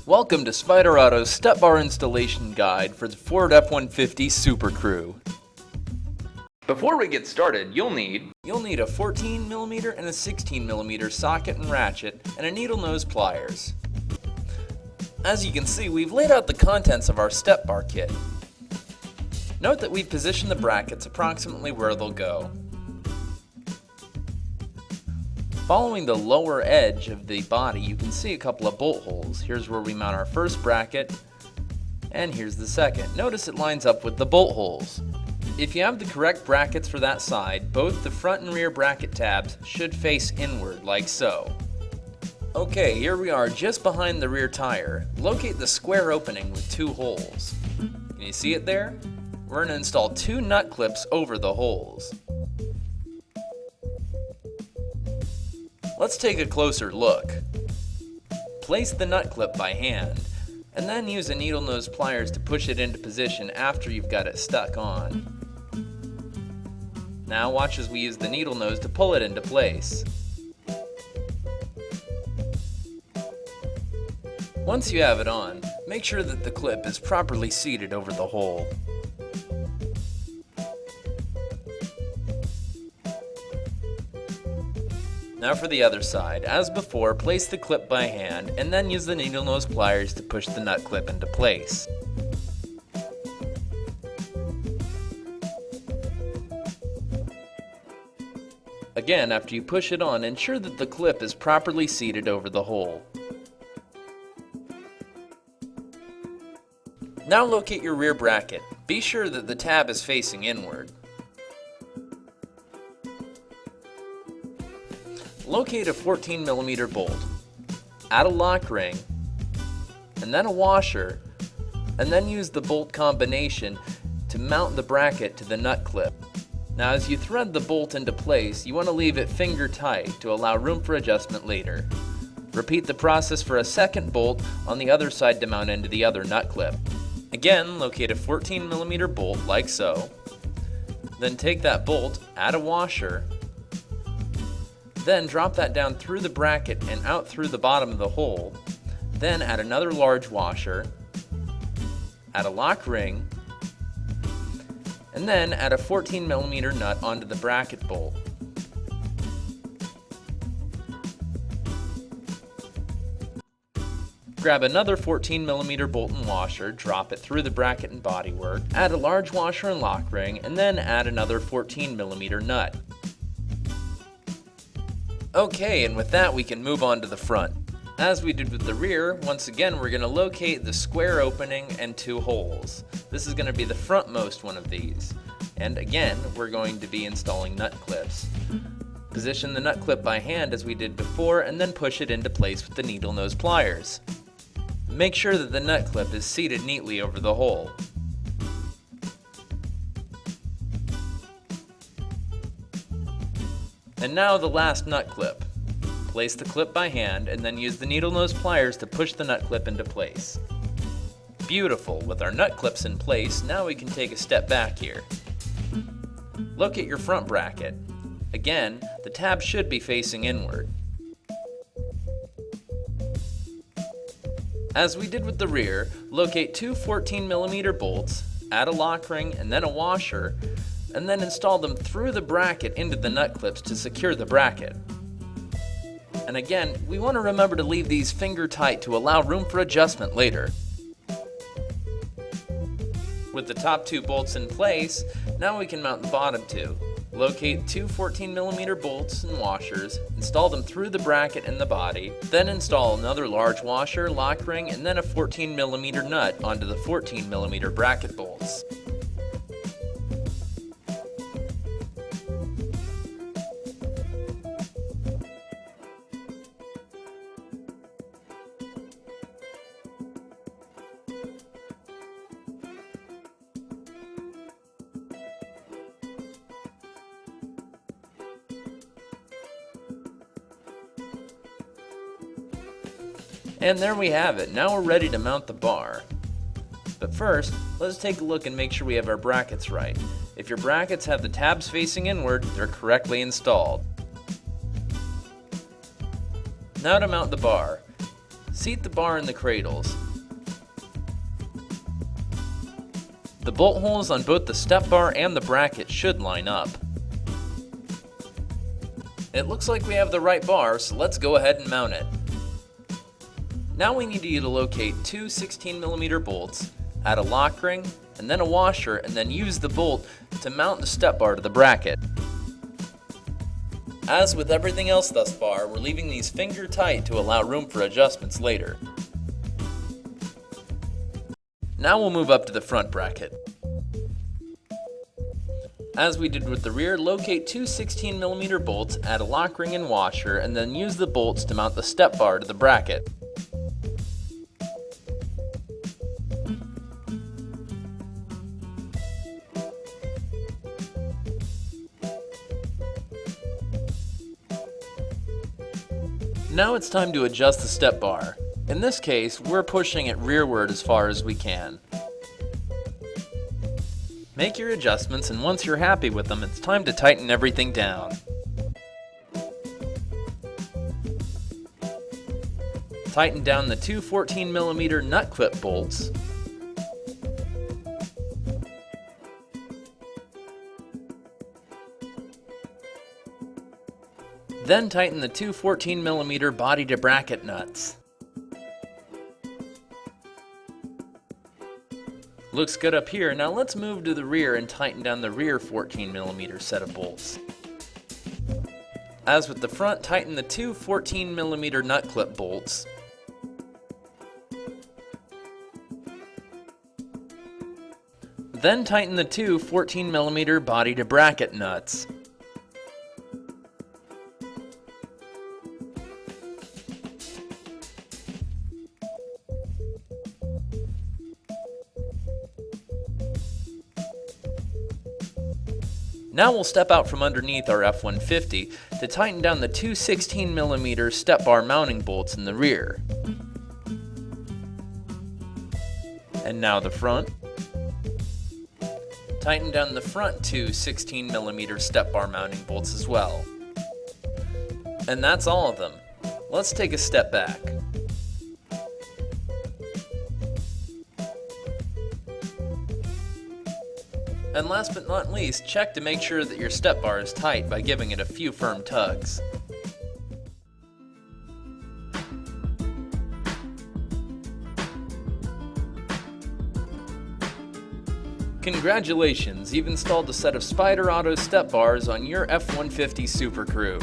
Welcome to Spyder Auto's step bar installation guide for the Ford F-150 Super Crew. Before we get started, you'll need a 14mm and a 16mm socket and ratchet and a needle nose pliers. As you can see, we've laid out the contents of our step bar kit. Note that we've positioned the brackets approximately where they'll go. Following the lower edge of the body, you can see a couple of bolt holes. Here's where we mount our first bracket, and here's the second. Notice it lines up with the bolt holes. If you have the correct brackets for that side, both the front and rear bracket tabs should face inward, like so. Okay, here we are just behind the rear tire. Locate the square opening with two holes. Can you see it there? We're going to install two nut clips over the holes. Let's take a closer look. Place the nut clip by hand, and then use a needle nose pliers to push it into position after you've got it stuck on. Now watch as we use the needle nose to pull it into place. Once you have it on, make sure that the clip is properly seated over the hole. Now for the other side. As before, place the clip by hand and then use the needle nose pliers to push the nut clip into place. Again, after you push it on, ensure that the clip is properly seated over the hole. Now locate your rear bracket. Be sure that the tab is facing inward. Locate a 14mm bolt, add a lock ring, and then a washer, and then use the bolt combination to mount the bracket to the nut clip. Now as you thread the bolt into place, you want to leave it finger tight to allow room for adjustment later. Repeat the process for a second bolt on the other side to mount into the other nut clip. Again, locate a 14mm bolt like so, then take that bolt, add a washer, then drop that down through the bracket and out through the bottom of the hole. Then add another large washer, add a lock ring, and then add a 14mm nut onto the bracket bolt. Grab another 14mm bolt and washer, drop it through the bracket and bodywork, add a large washer and lock ring, and then add another 14mm nut. Okay, and with that we can move on to the front. As we did with the rear, once again we're going to locate the square opening and two holes. This is going to be the frontmost one of these. And again, we're going to be installing nut clips. Position the nut clip by hand as we did before, and then push it into place with the needle nose pliers. Make sure that the nut clip is seated neatly over the hole. And now the last nut clip. Place the clip by hand and then use the needle nose pliers to push the nut clip into place. Beautiful. With our nut clips in place, now we can take a step back here. Look at your front bracket. Again, the tab should be facing inward. As we did with the rear, locate two 14mm bolts, add a lock ring and then a washer, and then install them through the bracket into the nut clips to secure the bracket. And again, we want to remember to leave these finger tight to allow room for adjustment later. With the top two bolts in place, now we can mount the bottom two. Locate two 14mm bolts and washers, install them through the bracket and the body, then install another large washer, lock ring, and then a 14mm nut onto the 14mm bracket bolts. And there we have it. Now we're ready to mount the bar. But first, let's take a look and make sure we have our brackets right. If your brackets have the tabs facing inward, they're correctly installed. Now to mount the bar. Seat the bar in the cradles. The bolt holes on both the step bar and the bracket should line up. It looks like we have the right bar, so let's go ahead and mount it. Now we need you to locate two 16mm bolts, add a lock ring, and then a washer, and then use the bolt to mount the step bar to the bracket. As with everything else thus far, we're leaving these finger tight to allow room for adjustments later. Now we'll move up to the front bracket. As we did with the rear, locate two 16mm bolts, add a lock ring and washer, and then use the bolts to mount the step bar to the bracket. Now it's time to adjust the step bar. In this case, we're pushing it rearward as far as we can. Make your adjustments, and once you're happy with them, it's time to tighten everything down. Tighten down the two 14mm nut clip bolts. Then tighten the two 14mm body to bracket nuts. Looks good up here. Now let's move to the rear and tighten down the rear 14mm set of bolts. As with the front, tighten the two 14mm nut clip bolts. Then tighten the two 14mm body to bracket nuts. Now we'll step out from underneath our F-150 to tighten down the two 16mm step bar mounting bolts in the rear. And now the front. Tighten down the front two 16mm step bar mounting bolts as well. And that's all of them. Let's take a step back. And last but not least, check to make sure that your step bar is tight by giving it a few firm tugs. Congratulations, you've installed a set of Spyder Auto step bars on your F-150 Super Crew.